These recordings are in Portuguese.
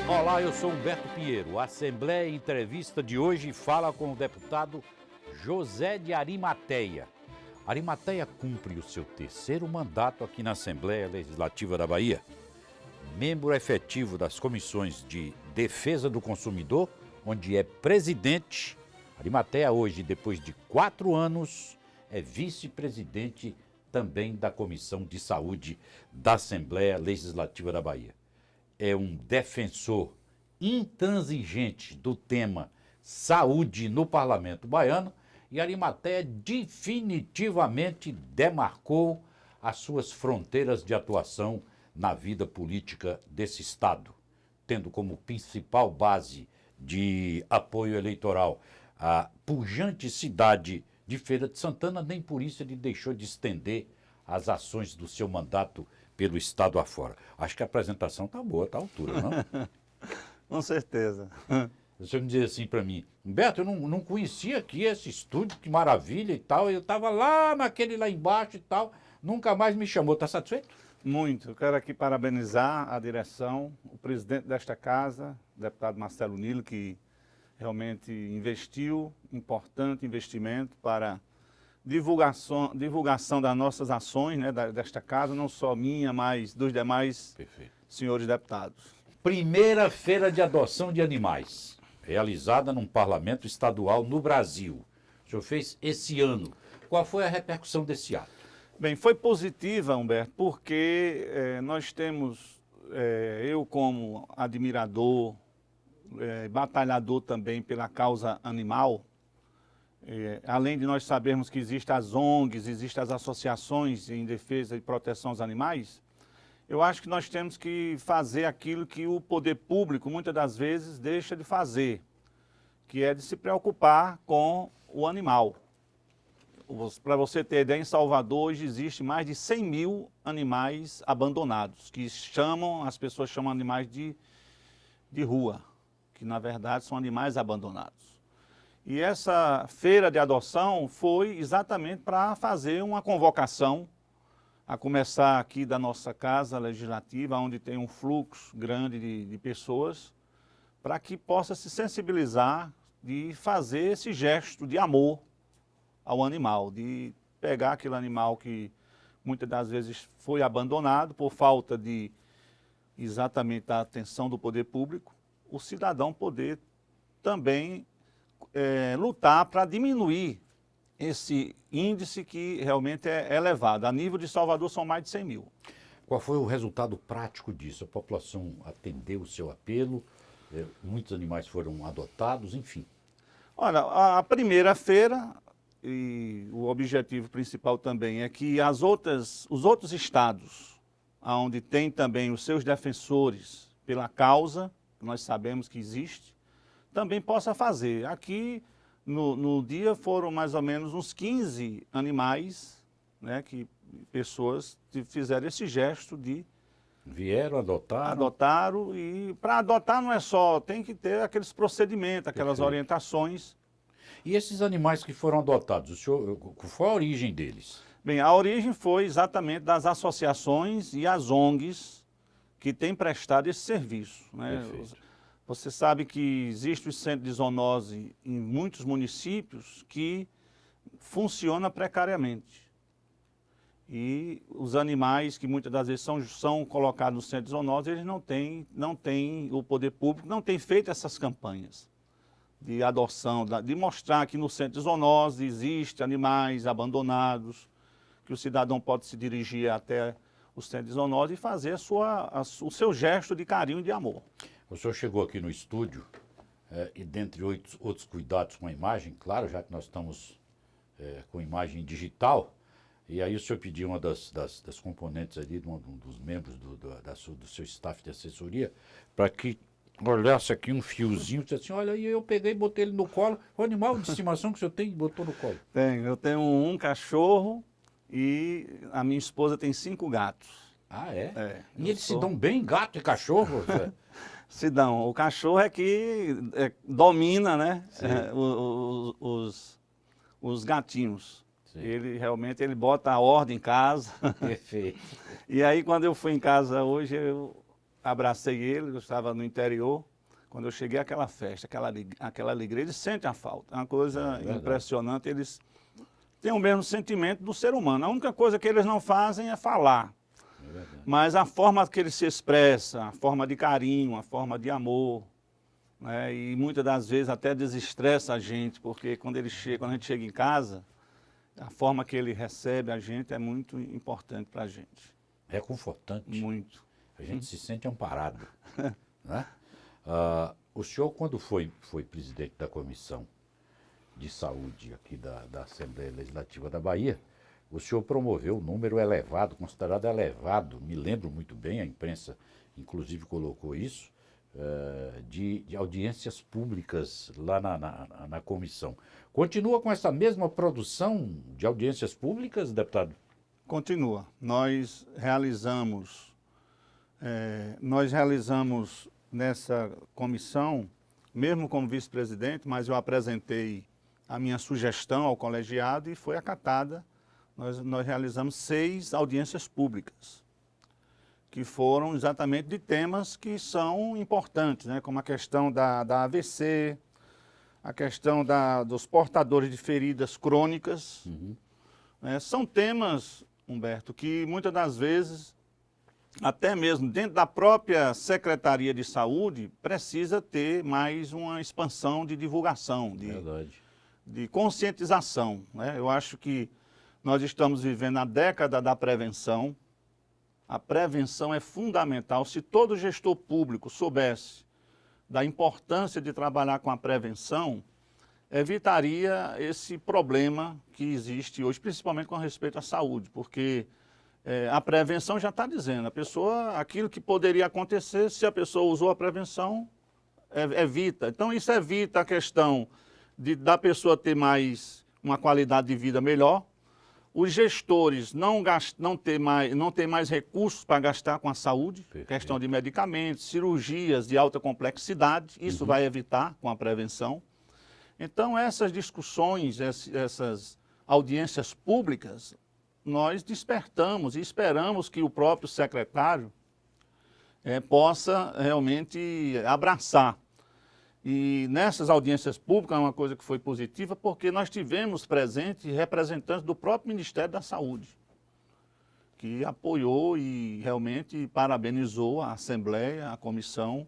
Olá, eu sou Humberto Pinheiro. A Assembleia Entrevista de hoje fala com o deputado José de Arimateia. Arimateia cumpre o seu terceiro mandato aqui na Assembleia Legislativa da Bahia. Membro efetivo das comissões de Defesa do Consumidor, onde é presidente. Arimateia hoje, depois de 4 anos, é vice-presidente também da Comissão de Saúde da Assembleia Legislativa da Bahia. É um defensor intransigente do tema saúde no Parlamento baiano e Arimateia definitivamente demarcou as suas fronteiras de atuação na vida política desse Estado, tendo como principal base de apoio eleitoral a pujante cidade de Feira de Santana. Nem por isso ele deixou de estender as ações do seu mandato pelo Estado afora. Acho que a apresentação está boa, está à altura, não? Com certeza. Você me diz assim para mim, Humberto, eu não conhecia aqui esse estúdio, que maravilha e tal, eu estava lá naquele lá embaixo e tal, nunca mais me chamou. Está satisfeito? Muito. Eu quero aqui parabenizar a direção, o presidente desta casa, o deputado Marcelo Nilo, que realmente investiu, importante investimento para divulgação das nossas ações, né, desta casa, não só minha, mas dos demais senhores deputados. Primeira feira de adoção de animais, realizada num parlamento estadual no Brasil. O senhor fez esse ano. Qual foi a repercussão desse ato? Bem, foi positiva, Humberto, porque nós temos, eu como admirador, batalhador também pela causa animal, além de nós sabermos que existem as ONGs, existem as associações em defesa e proteção aos animais, eu acho que nós temos que fazer aquilo que o poder público muitas das vezes deixa de fazer, que é de se preocupar com o animal. Para você ter ideia, em Salvador hoje existe mais de 100 mil animais abandonados, que as pessoas chamam animais de rua, que na verdade são animais abandonados. E essa feira de adoção foi exatamente para fazer uma convocação, a começar aqui da nossa casa legislativa, onde tem um fluxo grande de pessoas, para que possa se sensibilizar de fazer esse gesto de amor ao animal, de pegar aquele animal que muitas das vezes foi abandonado por falta de exatamente a atenção do poder público, o cidadão poder também lutar para diminuir esse índice que realmente é elevado. A nível de Salvador são mais de 100 mil. Qual foi o resultado prático disso? A população atendeu o seu apelo, muitos animais foram adotados, enfim. Olha, a primeira feira, e o objetivo principal também é que os outros estados, onde tem também os seus defensores pela causa, que nós sabemos que existe, também possa fazer. Aqui, no dia, foram mais ou menos uns 15 animais, né, que pessoas fizeram esse gesto de... Vieram, adotaram? Adotaram, e para adotar não é só, tem que ter aqueles procedimentos, aquelas orientações. E esses animais que foram adotados, o senhor, qual a origem deles? Bem, a origem foi exatamente das associações e as ONGs que têm prestado esse serviço, né? Você sabe que existe o centro de zoonose em muitos municípios que funciona precariamente. E os animais que muitas das vezes são colocados no centro de zoonose, eles não têm, o poder público não tem feito essas campanhas de adoção, de mostrar que no centro de zoonose existem animais abandonados, que o cidadão pode se dirigir até o centro de zoonose e fazer o seu gesto de carinho e de amor. O senhor chegou aqui no estúdio e dentre outros cuidados com a imagem, claro, já que nós estamos com imagem digital, e aí o senhor pediu uma das componentes ali, um dos membros do seu staff de assessoria, para que olhasse aqui um fiozinho e disse assim, olha aí, eu peguei e botei ele no colo. O animal de estimação que o senhor tem botou no colo? Eu tenho um cachorro e a minha esposa tem 5 gatos. Ah, é? E eles se dão bem, gato e cachorro? Se dão. O cachorro é que domina, né, os gatinhos. Sim. Ele realmente bota a ordem em casa. Perfeito. E aí quando eu fui em casa hoje, abracei ele, eu estava no interior. Quando eu cheguei àquela festa, aquela alegria, eles sentem a falta. É uma coisa impressionante, eles têm o mesmo sentimento do ser humano. A única coisa que eles não fazem é falar. Mas a forma que ele se expressa, a forma de carinho, a forma de amor, né? E muitas das vezes até desestressa a gente, porque quando a gente chega em casa, a forma que ele recebe a gente é muito importante para a gente. É confortante. Muito. A gente se sente amparado. Né? O senhor, quando foi presidente da Comissão de Saúde aqui da Assembleia Legislativa da Bahia, o senhor promoveu um número elevado, considerado elevado, me lembro muito bem, a imprensa inclusive colocou isso, de audiências públicas lá na comissão. Continua com essa mesma produção de audiências públicas, deputado? Continua. Nós realizamos nessa comissão, mesmo como vice-presidente, mas eu apresentei a minha sugestão ao colegiado e foi acatada. Nós realizamos 6 audiências públicas, que foram exatamente de temas que são importantes, né? Como a questão da AVC, a questão dos portadores de feridas crônicas. São temas, Humberto, que muitas das vezes, até mesmo dentro da própria Secretaria de Saúde, precisa ter mais uma expansão de divulgação, de conscientização, né? Eu acho que nós estamos vivendo a década da prevenção. A prevenção é fundamental. Se todo gestor público soubesse da importância de trabalhar com a prevenção, evitaria esse problema que existe hoje, principalmente com respeito à saúde, porque a prevenção já está dizendo, aquilo que poderia acontecer, se a pessoa usou a prevenção, evita. Então isso evita a questão da pessoa ter uma qualidade de vida melhor, os gestores não ter mais recursos para gastar com a saúde, questão de medicamentos, cirurgias de alta complexidade, isso vai evitar com a prevenção. Então, essas discussões, essas audiências públicas, nós despertamos e esperamos que o próprio secretário possa realmente abraçar. E nessas audiências públicas é uma coisa que foi positiva, porque nós tivemos presente representantes do próprio Ministério da Saúde, que apoiou e realmente parabenizou a Assembleia, a comissão,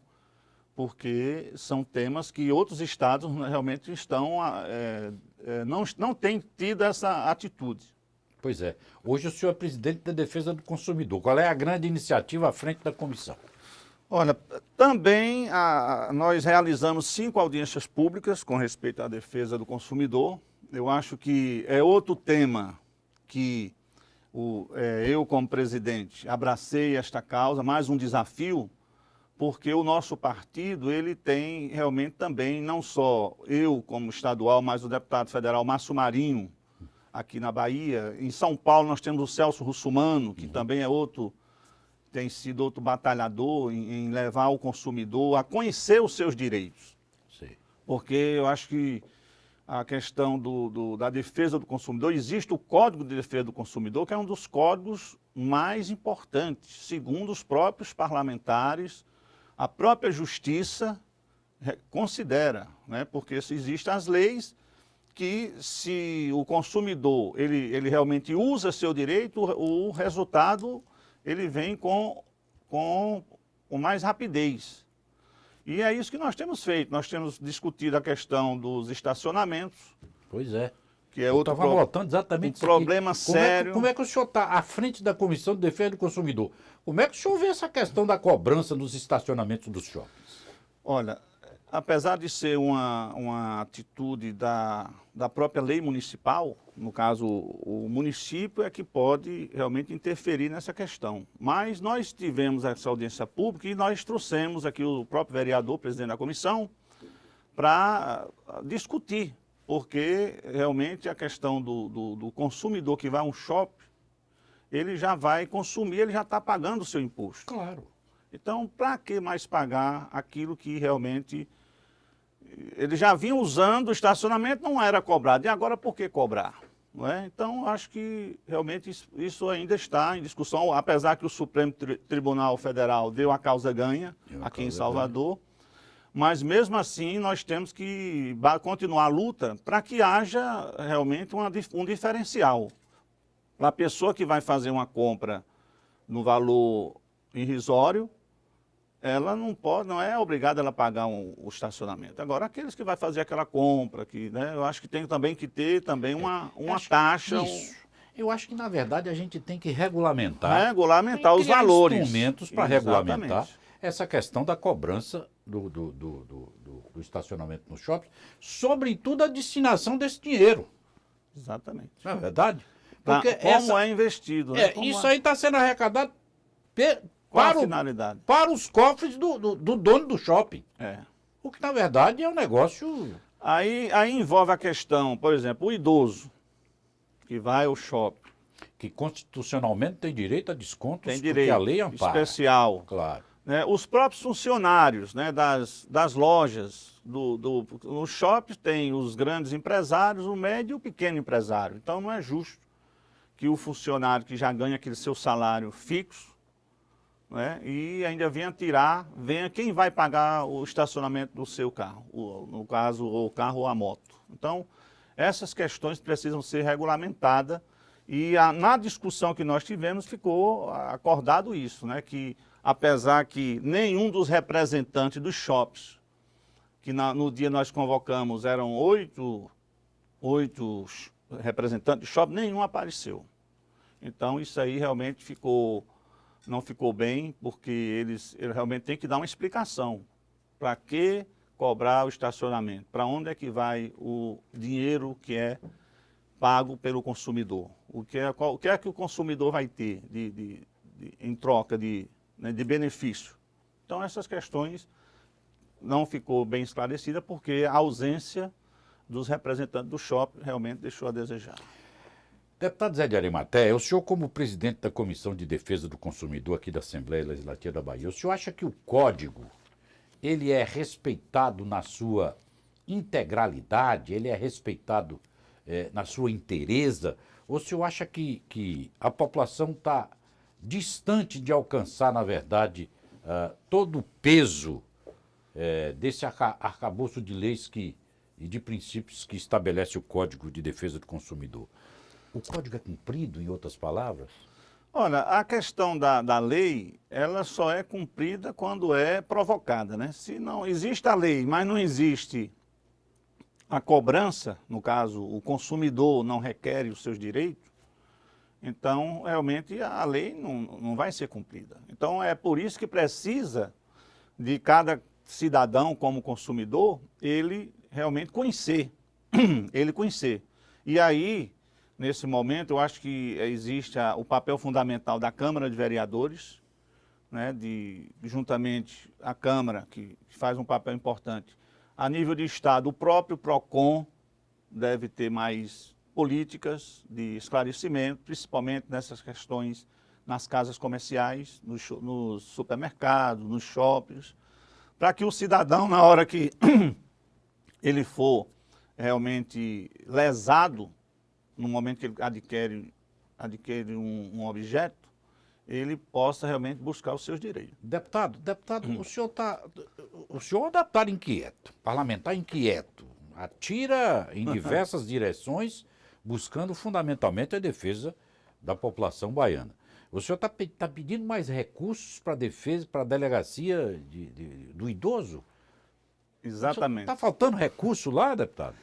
porque são temas que outros estados realmente não têm tido essa atitude. Pois é. Hoje o senhor é presidente da Defesa do Consumidor. Qual é a grande iniciativa à frente da comissão? Olha, também nós realizamos 5 audiências públicas com respeito à defesa do consumidor. Eu acho que é outro tema que eu, como presidente, abracei esta causa, mais um desafio, porque o nosso partido, ele tem realmente também, não só eu como estadual, mas o deputado federal Márcio Marinho, aqui na Bahia. Em São Paulo nós temos o Celso Russumano, que também tem sido outro batalhador em levar o consumidor a conhecer os seus direitos. Sim. Porque eu acho que a questão da defesa do consumidor, existe o Código de Defesa do Consumidor, que é um dos códigos mais importantes, segundo os próprios parlamentares, a própria Justiça considera, né? Porque existem as leis que, se o consumidor ele realmente usa seu direito, o resultado ele vem com mais rapidez. E é isso que nós temos feito. Nós temos discutido a questão dos estacionamentos. Pois é. Que é outro voltando exatamente um problema sério. Como é que o senhor está à frente da Comissão de Defesa do Consumidor? Como é que o senhor vê essa questão da cobrança nos estacionamentos dos shoppings? Olha, apesar de ser uma atitude da própria lei municipal, no caso o município é que pode realmente interferir nessa questão. Mas nós tivemos essa audiência pública e nós trouxemos aqui o próprio vereador, presidente da comissão, para discutir, porque realmente a questão do consumidor que vai a um shopping, ele já vai consumir, ele já está pagando o seu imposto. Claro. Então, para que mais pagar aquilo que realmente ele já vinha usando, o estacionamento não era cobrado. E agora por que cobrar? Não é? Então, acho que realmente isso ainda está em discussão, apesar que o Supremo Tribunal Federal deu a causa ganha aqui em Salvador, mas mesmo assim nós temos que continuar a luta para que haja realmente um diferencial. Para a pessoa que vai fazer uma compra no valor irrisório, ela não é obrigada a pagar o estacionamento. Agora, aqueles que vai fazer aquela compra, né, eu acho que tem também que ter também uma taxa. Isso. Eu acho que, na verdade, a gente tem que regulamentar. Regulamentar os valores. Instrumentos para regulamentar essa questão da cobrança do estacionamento no shopping, sobretudo a destinação desse dinheiro. Exatamente. Não é verdade? Porque como é investido. Né? Isso aí está sendo arrecadado finalidade? Para os cofres do dono do shopping. O que, na verdade, é um negócio... Aí envolve a questão, por exemplo, o idoso que vai ao shopping. Que constitucionalmente tem direito a descontos, tem direito, porque a lei ampara. Especial. Claro. Né, os próprios funcionários, né, das lojas, no shopping tem os grandes empresários, o médio e o pequeno empresário. Então não é justo que o funcionário que já ganha aquele seu salário fixo, né, e ainda venha quem vai pagar o estacionamento do seu carro, no caso o carro ou a moto. Então essas questões precisam ser regulamentadas e na discussão que nós tivemos ficou acordado isso, né, que apesar que nenhum dos representantes dos shoppings, que no dia nós convocamos eram oito representantes de shopping, nenhum apareceu. Então isso aí realmente não ficou bem, porque eles realmente têm que dar uma explicação. Para que cobrar o estacionamento? Para onde é que vai o dinheiro que é pago pelo consumidor? O que é que o consumidor vai ter em troca de benefício? Então essas questões não ficou bem esclarecida porque a ausência dos representantes do shopping realmente deixou a desejar. Deputado Zé de Arimateia, o senhor como presidente da Comissão de Defesa do Consumidor aqui da Assembleia Legislativa da Bahia, o senhor acha que o código, ele é respeitado na sua integralidade, ele é respeitado na sua inteireza, ou o senhor acha que a população está distante de alcançar, na verdade, todo o peso desse arcabouço de leis e de princípios que estabelece o Código de Defesa do Consumidor? O código é cumprido, em outras palavras? Olha, a questão da lei, ela só é cumprida quando é provocada, né? Se não existe a lei, mas não existe a cobrança, no caso, o consumidor não requer os seus direitos, então, realmente, a lei não vai ser cumprida. Então, é por isso que precisa de cada cidadão, como consumidor, ele realmente conhecer. E aí, nesse momento, eu acho que existe o papel fundamental da Câmara de Vereadores, né, juntamente a Câmara, que faz um papel importante. A nível de Estado, o próprio PROCON deve ter mais políticas de esclarecimento, principalmente nessas questões nas casas comerciais, nos supermercados, nos shoppings, para que o cidadão, na hora que ele for realmente lesado, no momento que ele adquire um objeto, ele possa realmente buscar os seus direitos. Deputado, o senhor é um deputado inquieto, parlamentar inquieto, atira em diversas direções, buscando fundamentalmente a defesa da população baiana. O senhor está pedindo mais recursos para a defesa, para a delegacia do idoso? Exatamente. Está faltando recurso lá, deputado?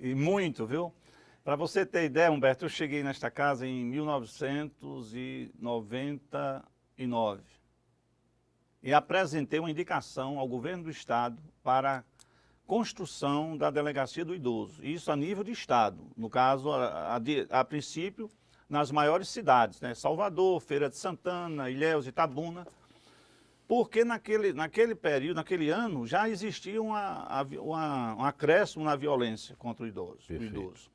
E muito, viu? Para você ter ideia, Humberto, eu cheguei nesta casa em 1999 e apresentei uma indicação ao governo do estado para construção da delegacia do idoso, isso a nível de estado, no caso, a princípio, nas maiores cidades, né? Salvador, Feira de Santana, Ilhéus, Itabuna, porque naquele período, naquele ano, já existia um acréscimo na violência contra o idoso.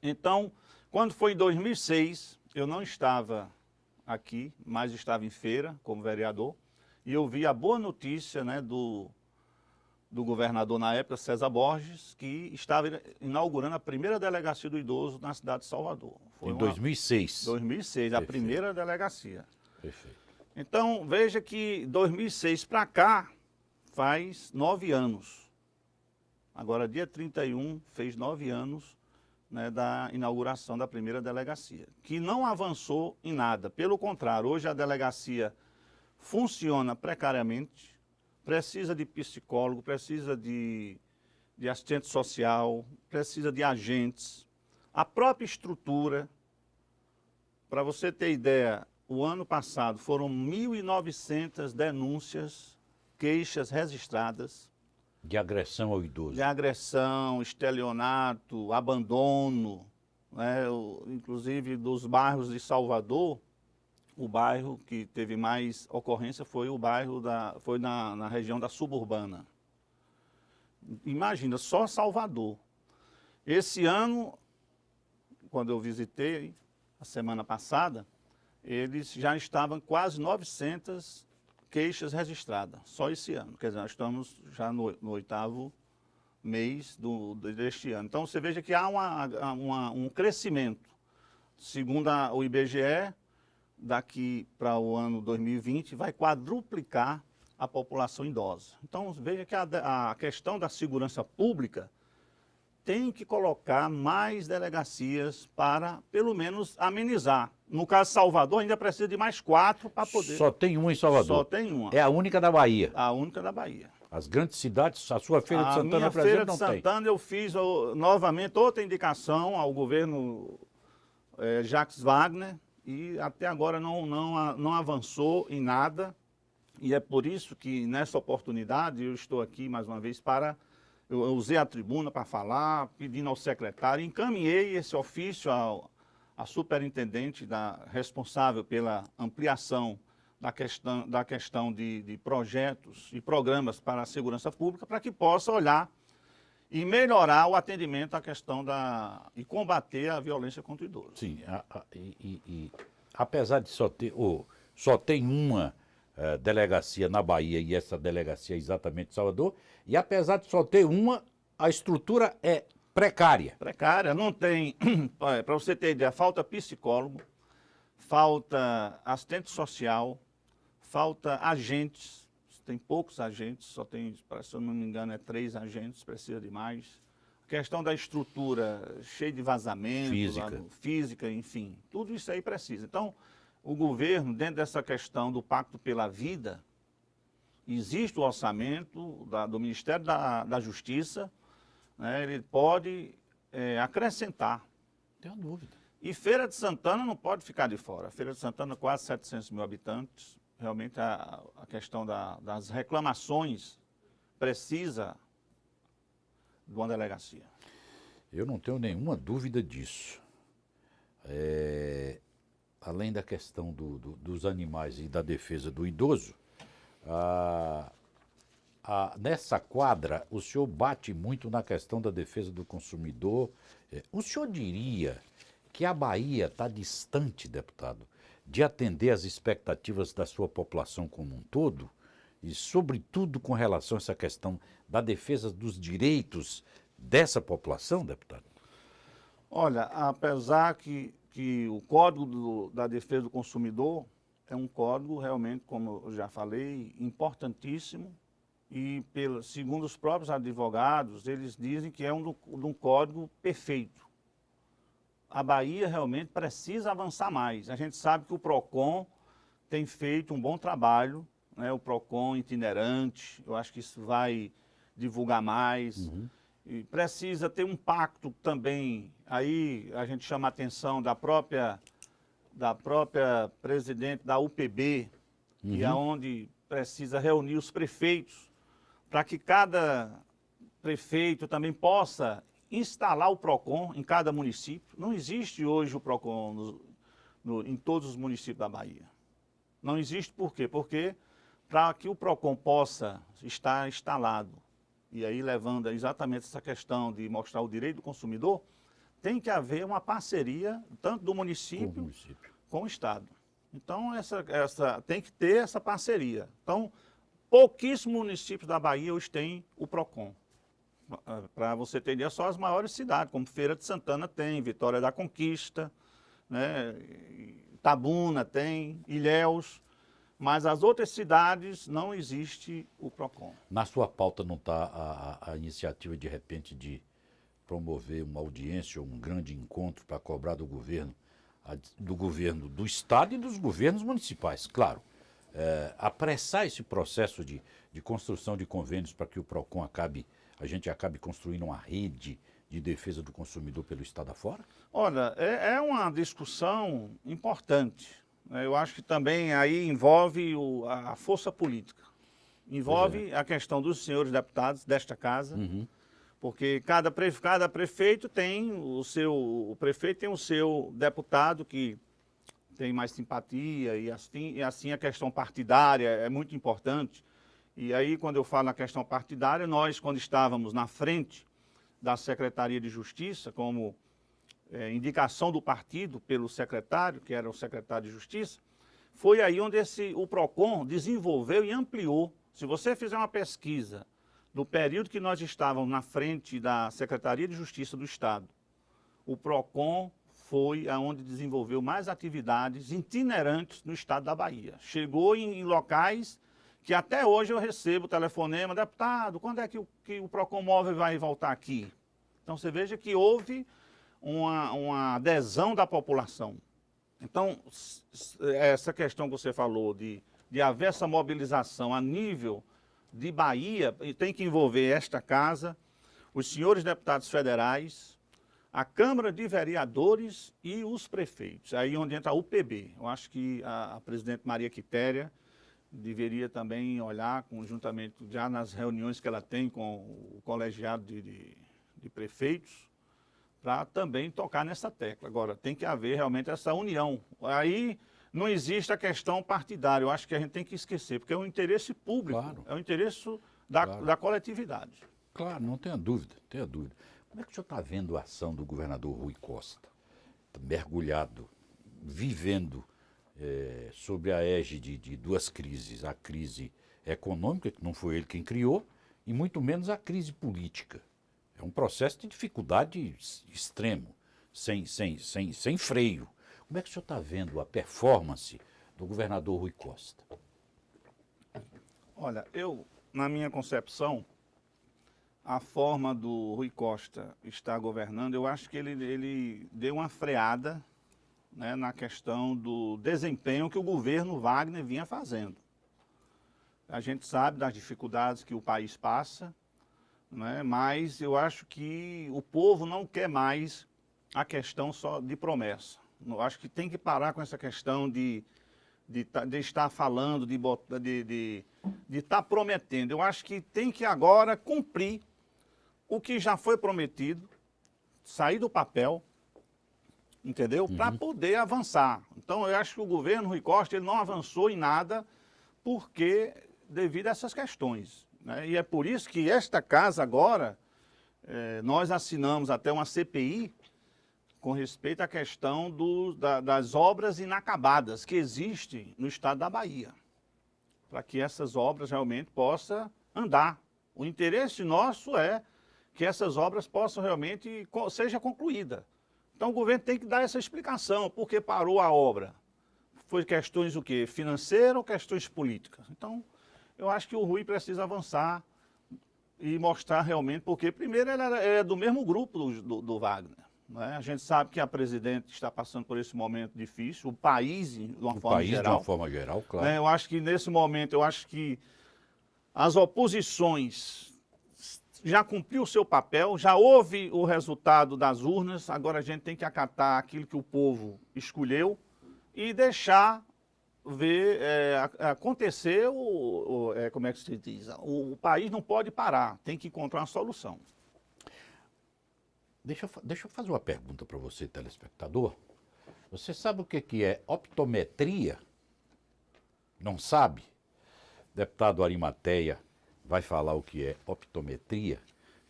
Então, quando foi em 2006, eu não estava aqui, mas estava em Feira, como vereador, e eu vi a boa notícia, né, do do governador na época, César Borges, que estava inaugurando a primeira delegacia do idoso na cidade de Salvador. Foi em 2006. 2006, a primeira delegacia. Perfeito. Então, veja que 2006 para cá faz 9 anos. Agora, dia 31, fez 9 anos, né, da inauguração da primeira delegacia, que não avançou em nada. Pelo contrário, hoje a delegacia funciona precariamente, precisa de psicólogo, precisa de assistente social, precisa de agentes. A própria estrutura, para você ter ideia, o ano passado foram 1.900 denúncias, queixas registradas. De agressão ao idoso. De agressão, estelionato, abandono, né? Inclusive dos bairros de Salvador. O bairro que teve mais ocorrência foi o bairro foi na região da suburbana. Imagina, só Salvador. Esse ano, quando eu visitei, a semana passada, eles já estavam quase 900 queixas registradas, só esse ano. Quer dizer, nós estamos já no 8º mês deste ano. Então, você veja que há um crescimento. Segundo o IBGE, daqui para o ano 2020, vai quadruplicar a população idosa. Então, veja que a questão da segurança pública tem que colocar mais delegacias para, pelo menos, amenizar. No caso de Salvador, ainda precisa de mais 4 para poder... Só tem uma em Salvador? Só tem uma. É a única da Bahia? A única da Bahia. As grandes cidades, a sua Feira de Santana, por exemplo, não tem? A Feira de Santana, eu fiz novamente outra indicação ao governo Jacques Wagner, e até agora não avançou em nada, e é por isso que nessa oportunidade eu estou aqui mais uma vez eu usei a tribuna para falar, pedindo ao secretário, encaminhei esse ofício à superintendente responsável pela ampliação da questão de projetos e programas para a segurança pública, para que possa olhar e melhorar o atendimento à questão e combater a violência contra o idoso. Sim, apesar de só tem uma delegacia na Bahia, e essa delegacia é exatamente em Salvador, e apesar de só ter uma, a estrutura é precária. Precária, não tem, para você ter ideia, falta psicólogo, falta assistente social, falta agentes, tem poucos agentes, só tem, se eu não me engano, 3 agentes, precisa de mais. A questão da estrutura cheia de vazamento, física, enfim, tudo isso aí precisa. Então, o governo, dentro dessa questão do Pacto pela Vida, existe o orçamento do Ministério da Justiça, né, ele pode acrescentar. Não tenho dúvida. E Feira de Santana não pode ficar de fora. Feira de Santana, quase 700 mil habitantes. Realmente a questão das reclamações precisa de uma delegacia. Eu não tenho nenhuma dúvida disso. Além da questão dos animais e da defesa do idoso, nessa quadra o senhor bate muito na questão da defesa do consumidor. O senhor diria que a Bahia está distante, deputado, de atender às expectativas da sua população como um todo, e sobretudo com relação a essa questão da defesa dos direitos dessa população, deputado? Olha, apesar que o Código da Defesa do Consumidor é um código realmente, como eu já falei, importantíssimo, e segundo os próprios advogados, eles dizem que é um código perfeito. A Bahia realmente precisa avançar mais. A gente sabe que o PROCON tem feito um bom trabalho, né? O PROCON itinerante, eu acho que isso vai divulgar mais. Uhum. E precisa ter um pacto também, aí a gente chama a atenção da própria presidente da UPB, que é onde precisa reunir os prefeitos, para que cada prefeito também possa instalar o PROCON em cada município. Não existe hoje o PROCON em todos os municípios da Bahia. Não existe por quê? Porque para que o PROCON possa estar instalado, e aí levando exatamente essa questão de mostrar o direito do consumidor, tem que haver uma parceria tanto do município com o Estado. Então, tem que ter essa parceria. Então, pouquíssimos municípios da Bahia hoje têm o PROCON. Para você ter ideia, só as maiores cidades, como Feira de Santana tem, Vitória da Conquista, né, Itabuna tem, Ilhéus, mas as outras cidades não existe o PROCON. Na sua pauta não está a iniciativa, de repente, de promover uma audiência ou um grande encontro para cobrar do governo do Estado e dos governos municipais, claro. Apressar esse processo de construção de convênios para que o PROCON a gente acabe construindo uma rede de defesa do consumidor pelo Estado afora? Olha, é uma discussão importante. Eu acho que também aí envolve a força política. Envolve a questão dos senhores deputados desta casa, porque cada prefeito tem o prefeito tem o seu deputado que tem mais simpatia e assim a questão partidária é muito importante. E aí, quando eu falo na questão partidária, nós, quando estávamos na frente da Secretaria de Justiça, como indicação do partido pelo secretário, que era o secretário de Justiça, foi aí onde o PROCON desenvolveu e ampliou. Se você fizer uma pesquisa no período que nós estávamos na frente da Secretaria de Justiça do Estado, o PROCON foi aonde desenvolveu mais atividades itinerantes no estado da Bahia. Chegou em locais que até hoje eu recebo telefonema, deputado, quando é que o PROCON Móvel vai voltar aqui? Então você veja que houve uma adesão da população. Então, essa questão que você falou de haver essa mobilização a nível de Bahia, tem que envolver esta casa, os senhores deputados federais, a Câmara de Vereadores e os prefeitos, aí onde entra a UPB. Eu acho que a presidente Maria Quitéria deveria também olhar conjuntamente, já nas reuniões que ela tem com o colegiado de prefeitos, para também tocar nessa tecla. Agora, tem que haver realmente essa união. Aí não existe a questão partidária, eu acho que a gente tem que esquecer, porque é um interesse público, claro, é um interesse da coletividade. Claro, não tenha dúvida, tenha dúvida. Como é que o senhor está vendo a ação do governador Rui Costa? Mergulhado, vivendo sobre a égide de duas crises, a crise econômica, que não foi ele quem criou, e muito menos a crise política. É um processo de dificuldade extremo, sem freio. Como é que o senhor está vendo a performance do governador Rui Costa? Olha, na minha concepção, a forma do Rui Costa estar governando, eu acho que ele deu uma freada, né, na questão do desempenho que o governo Wagner vinha fazendo. A gente sabe das dificuldades que o país passa, né, mas eu acho que o povo não quer mais a questão só de promessa. Eu acho que tem que parar com essa questão de estar falando, de estar prometendo. Eu acho que tem que agora cumprir o que já foi prometido, sair do papel, entendeu? Para poder avançar. Então, eu acho que o governo Rui Costa ele não avançou em nada devido a essas questões, né? E é por isso que esta casa agora, nós assinamos até uma CPI com respeito à questão das obras inacabadas que existem no estado da Bahia, para que essas obras realmente possam andar. O interesse nosso é que essas obras possam realmente seja concluída. Então o governo tem que dar essa explicação, por que parou a obra. Foi questões o quê? Financeiras ou questões políticas? Então, eu acho que o Rui precisa avançar e mostrar realmente, porque primeiro ele é do mesmo grupo do Wagner, né? A gente sabe que a presidente está passando por esse momento difícil, o país de uma forma geral, claro. Eu acho que nesse momento, eu acho que as oposições já cumpriu o seu papel, já houve o resultado das urnas, agora a gente tem que acatar aquilo que o povo escolheu e deixar acontecer, como é que se diz, o país não pode parar, tem que encontrar uma solução. Deixa eu fazer uma pergunta para você, telespectador. Você sabe o que é optometria? Não sabe? Deputado Arimateia vai falar o que é optometria,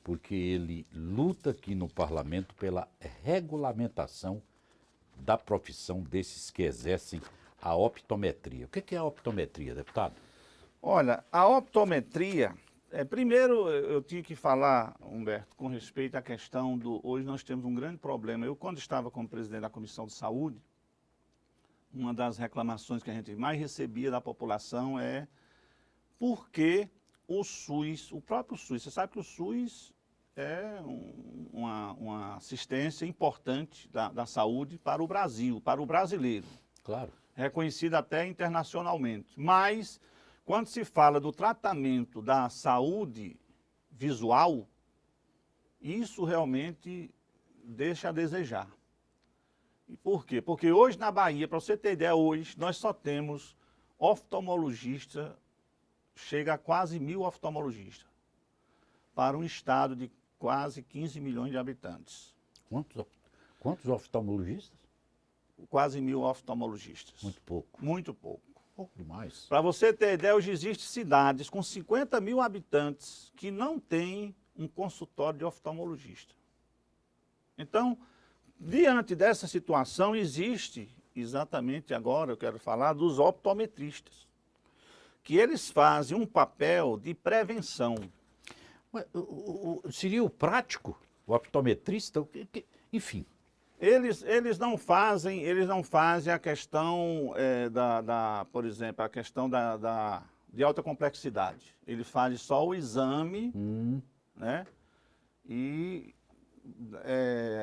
porque ele luta aqui no parlamento pela regulamentação da profissão desses que exercem a optometria. O que é a optometria, deputado? Olha, a optometria Primeiro, eu tinha que falar, Humberto, com respeito à questão do... Hoje nós temos um grande problema. Eu, quando estava como presidente da Comissão de Saúde, uma das reclamações que a gente mais recebia da população é por que o SUS, o próprio SUS, você sabe que o SUS é uma assistência importante da saúde para o Brasil, para o brasileiro. Claro. Reconhecida até internacionalmente. Mas, quando se fala do tratamento da saúde visual, isso realmente deixa a desejar. E por quê? Porque hoje na Bahia, para você ter ideia, hoje nós só temos oftalmologista, chega a quase 1.000 oftalmologistas, para um estado de quase 15 milhões de habitantes. Quantos oftalmologistas? Quase 1.000 oftalmologistas. Muito pouco. Muito pouco. Pouco demais. Para você ter ideia, hoje existem cidades com 50 mil habitantes que não têm um consultório de oftalmologista. Então, diante dessa situação, existe, exatamente agora eu quero falar dos optometristas, que eles fazem um papel de prevenção. Seria o prático, o optometrista, enfim. Eles não fazem a questão por exemplo, a questão de alta complexidade. Eles fazem só o exame, né? E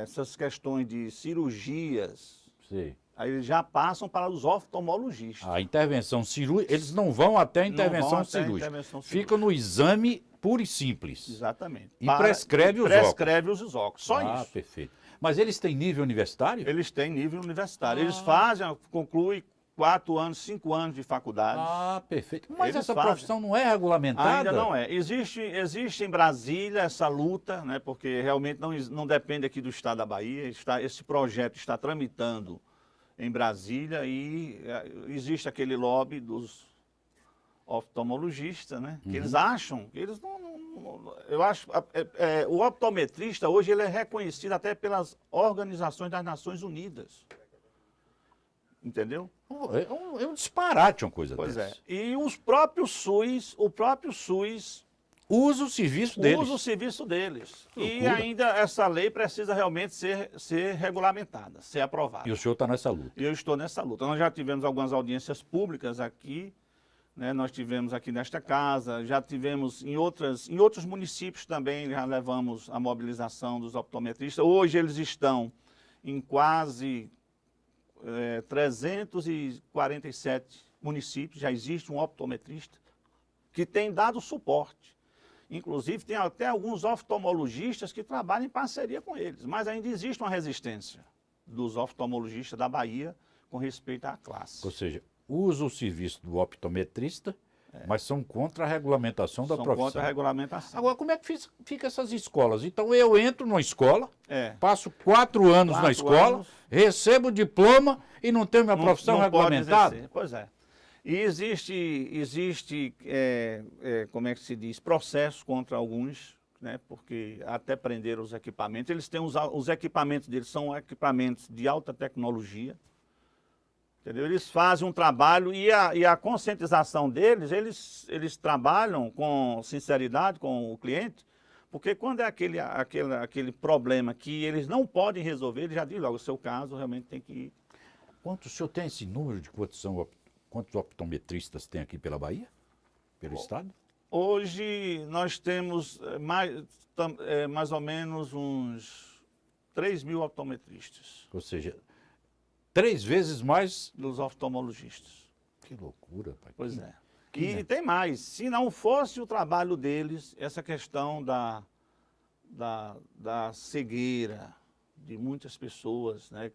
essas questões de cirurgias, Sim. aí eles já passam para os oftalmologistas. A intervenção cirúrgica, eles não vão até a intervenção cirúrgica. Ficam no exame puro e simples. Exatamente. E prescreve os óculos. Prescreve os óculos, só isso. Ah, perfeito. Mas eles têm nível universitário? Eles têm nível universitário. Eles fazem, concluem 4 anos, 5 anos de faculdade. Ah, perfeito. Mas Eles essa fazem. profissão não é regulamentada? Ainda não é. Existe em Brasília essa luta, né, porque realmente não depende aqui do estado da Bahia. Esse projeto está tramitando em Brasília e existe aquele lobby dos oftalmologistas, né, que eles acham, eles eu acho, o optometrista hoje ele é reconhecido até pelas organizações das Nações Unidas. Entendeu? É um disparate uma coisa Pois dessa. E o próprio SUS usa o serviço deles. usa o serviço deles. E loucura. ainda essa lei precisa realmente ser regulamentada, ser aprovada. E o senhor está nessa luta. E eu estou nessa luta. Nós já tivemos algumas audiências públicas aqui, né? Nós tivemos aqui nesta casa, já tivemos em outros municípios também, já levamos a mobilização dos optometristas. Hoje eles estão em quase 347 municípios, já existe um optometrista que tem dado suporte. Inclusive, tem até alguns oftalmologistas que trabalham em parceria com eles, mas ainda existe uma resistência dos oftalmologistas da Bahia com respeito à classe. Ou seja, usa o serviço do optometrista, mas são contra a regulamentação da profissão. São contra a regulamentação. Agora, como é que fica essas escolas? Então, eu entro numa escola, passo 4 anos na 4 escola, anos. recebo o diploma e não tenho minha profissão não pode regulamentada? exercer. Pois é. E existe como é que se diz, processos contra alguns, né, porque até prenderam os equipamentos. Eles têm os equipamentos deles, são equipamentos de alta tecnologia. Entendeu? Eles fazem um trabalho e a conscientização deles, eles trabalham com sinceridade com o cliente, porque quando é aquele problema que eles não podem resolver, eles já dizem logo, o seu caso realmente tem que ir. O senhor tem esse número de quantos optometristas tem aqui pela Bahia? Pelo estado? Hoje nós temos mais ou menos uns 3.000 optometristas. Ou seja, 3 vezes mais dos oftalmologistas. Que loucura, pai. Pois é. E tem mais, se não fosse o trabalho deles, essa questão da cegueira de muitas pessoas, né,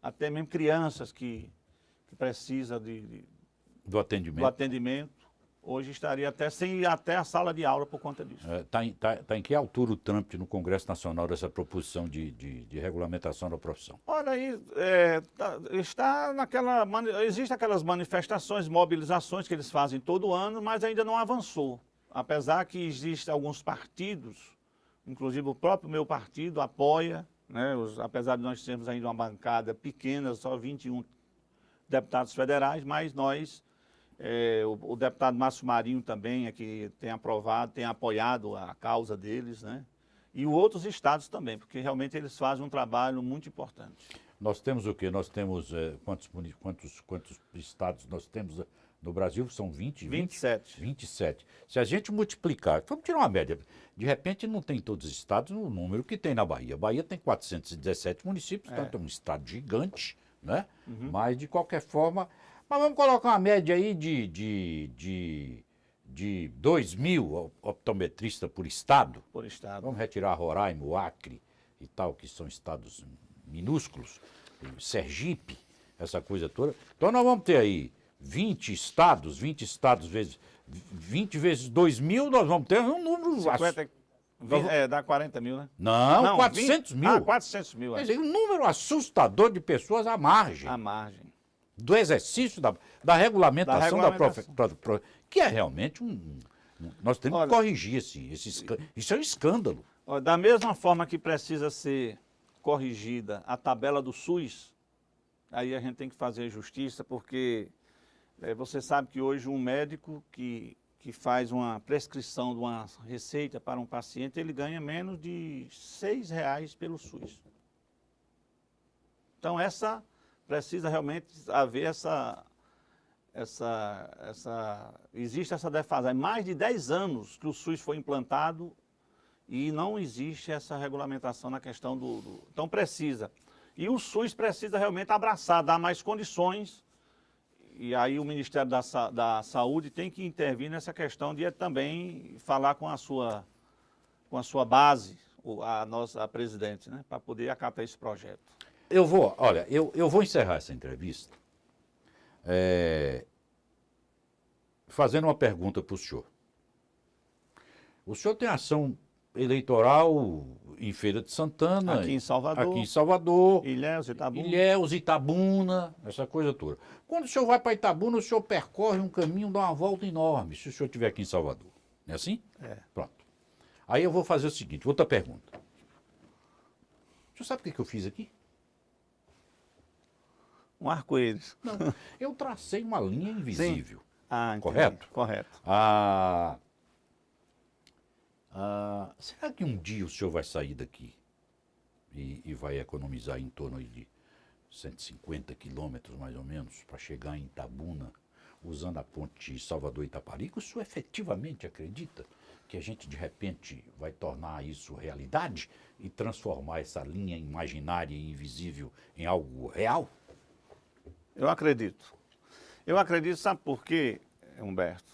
até mesmo crianças que precisam do atendimento, hoje estaria até sem ir até a sala de aula por conta disso. Tá em que altura o trâmite no Congresso Nacional dessa proposição de regulamentação da profissão? Olha aí, existem aquelas manifestações, mobilizações que eles fazem todo ano, mas ainda não avançou. Apesar que existem alguns partidos, inclusive o próprio meu partido apoia, né, apesar de nós termos ainda uma bancada pequena, só 21 deputados federais, mas nós O deputado Márcio Marinho também é que tem aprovado, tem apoiado a causa deles, né? E outros estados também, porque realmente eles fazem um trabalho muito importante. Nós temos o quê? Nós temos quantos estados nós temos no Brasil? São 20? 27. 27. Se a gente multiplicar, vamos tirar uma média. De repente não tem todos os estados no número que tem na Bahia. A Bahia tem 417 municípios, então é um estado gigante, né? Mas de qualquer forma, mas vamos colocar uma média aí de 2.000 optometristas por estado. Por estado. Vamos retirar Roraima, o Acre e tal, que são estados minúsculos, Sergipe, essa coisa toda. Então nós vamos ter aí 20 estados vezes 20 vezes 2.000, nós vamos ter um número... 50, dá 40 mil, né? Não, 400 20, mil. 400 mil. Quer dizer, um número assustador de pessoas à margem. À margem. Do exercício da regulamentação da que é realmente nós temos que corrigir isso é um escândalo. Da mesma forma que precisa ser corrigida a tabela do SUS, aí a gente tem que fazer justiça, porque você sabe que hoje um médico que faz uma prescrição de uma receita para um paciente, ele ganha menos de R$6 pelo SUS. Então precisa realmente haver existe essa defasagem. Mais de 10 anos que o SUS foi implantado e não existe essa regulamentação na questão Então precisa. E o SUS precisa realmente abraçar, dar mais condições, e aí o Ministério da Saúde tem que intervir nessa questão de também falar com a sua base, a presidente, né, para poder acatar esse projeto. Eu vou encerrar essa entrevista fazendo uma pergunta para o senhor. O senhor tem ação eleitoral em Feira de Santana. Aqui em Salvador. Ilhéus, Itabuna, essa coisa toda. Quando o senhor vai para Itabuna, o senhor percorre um caminho, dá uma volta enorme, se o senhor estiver aqui em Salvador. Não é assim? É. Pronto. Aí eu vou fazer o seguinte, outra pergunta. O senhor sabe o que eu fiz aqui? Um arco-íris. Não, eu tracei uma linha invisível. Sim. Correto? Correto. Será que um dia o senhor vai sair daqui e vai economizar em torno de 150 quilômetros, mais ou menos, para chegar em Itabuna, usando a ponte Salvador-Itaparica? O senhor efetivamente acredita que a gente, de repente, vai tornar isso realidade e transformar essa linha imaginária e invisível em algo real? Eu acredito. Eu acredito, sabe por quê, Humberto?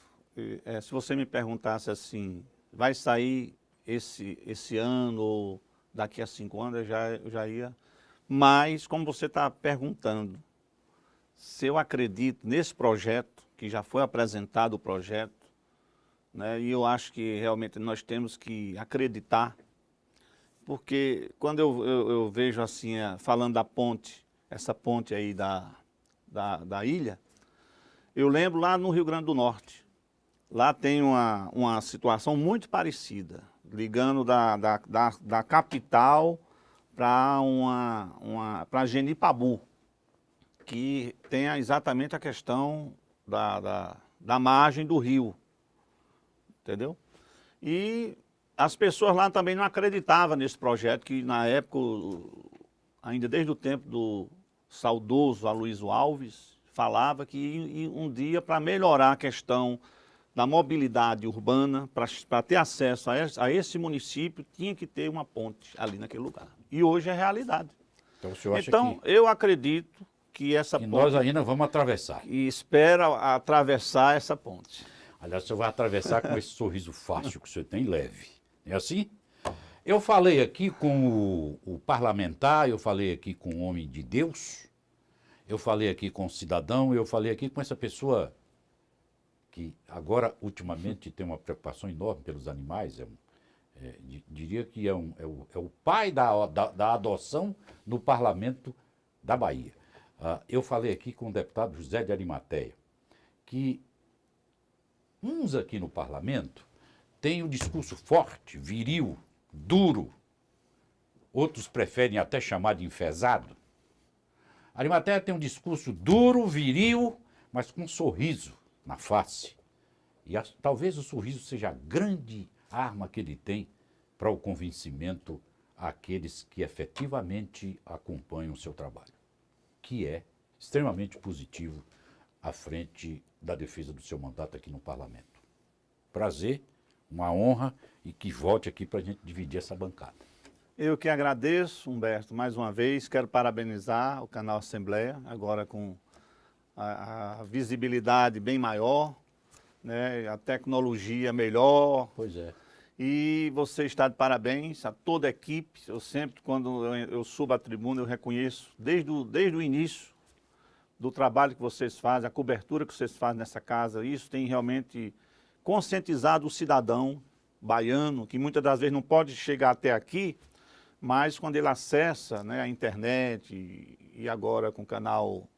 Se você me perguntasse assim, vai sair esse ano ou daqui a 5 anos, eu já ia. Mas, como você está perguntando, se eu acredito nesse projeto, que já foi apresentado o projeto, né, e eu acho que realmente nós temos que acreditar, porque quando eu vejo assim, falando da ponte, essa ponte aí da ilha, eu lembro lá no Rio Grande do Norte. Lá tem uma situação muito parecida, ligando da capital para Genipabu, que tem exatamente a questão da margem do rio, entendeu? E as pessoas lá também não acreditavam nesse projeto, que na época, ainda desde o tempo do saudoso Aloysio Alves, falava que um dia, para melhorar a questão da mobilidade urbana, para ter acesso a esse município, tinha que ter uma ponte ali naquele lugar. E hoje é realidade. Então, o senhor acha eu acredito que essa ponte... nós ainda vamos atravessar. E espera atravessar essa ponte. Aliás, o senhor vai atravessar com esse sorriso fácil que o senhor tem, leve. É assim? Eu falei aqui com o parlamentar, eu falei aqui com o homem de Deus, eu falei aqui com o cidadão, eu falei aqui com essa pessoa que agora, ultimamente, tem uma preocupação enorme pelos animais. Diria que é o pai da adoção no parlamento da Bahia. Eu falei aqui com o deputado José de Arimateia, que uns aqui no parlamento têm um discurso forte, viril, duro, outros preferem até chamar de enfesado. Arimateia tem um discurso duro, viril, mas com um sorriso na face. E talvez o sorriso seja a grande arma que ele tem para o convencimento àqueles que efetivamente acompanham o seu trabalho, que é extremamente positivo à frente da defesa do seu mandato aqui no Parlamento. Prazer, uma honra e que volte aqui para a gente dividir essa bancada. Eu que agradeço, Humberto, mais uma vez. Quero parabenizar o canal Assembleia, agora com a visibilidade bem maior, né, a tecnologia melhor. Pois é. E você está de parabéns a toda a equipe. Eu sempre, quando eu subo à tribuna, eu reconheço, desde o início do trabalho que vocês fazem, a cobertura que vocês fazem nessa casa, isso tem realmente conscientizado o cidadão baiano, que muitas das vezes não pode chegar até aqui, mas quando ele acessa, né, a internet e agora com o canal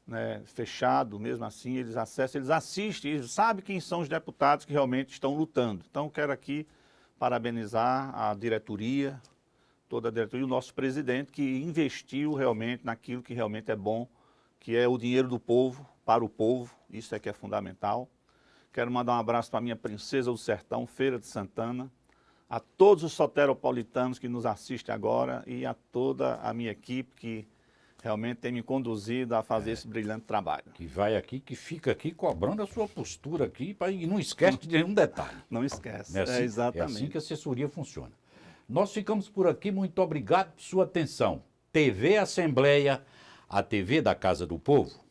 né, fechado, mesmo assim, eles acessam, eles assistem, eles sabem quem são os deputados que realmente estão lutando. Então, quero aqui parabenizar a diretoria, toda a diretoria, o nosso presidente, que investiu realmente naquilo que realmente é bom, que é o dinheiro do povo, para o povo, isso é que é fundamental. Quero mandar um abraço para a minha princesa do sertão, Feira de Santana, a todos os soteropolitanos que nos assistem agora e a toda a minha equipe que realmente tem me conduzido a fazer esse brilhante trabalho. Que vai aqui, que fica aqui cobrando a sua postura aqui e não esquece de nenhum detalhe. Não esquece, É assim, exatamente. É assim que a assessoria funciona. Nós ficamos por aqui, muito obrigado por sua atenção. TV Assembleia, a TV da Casa do Povo.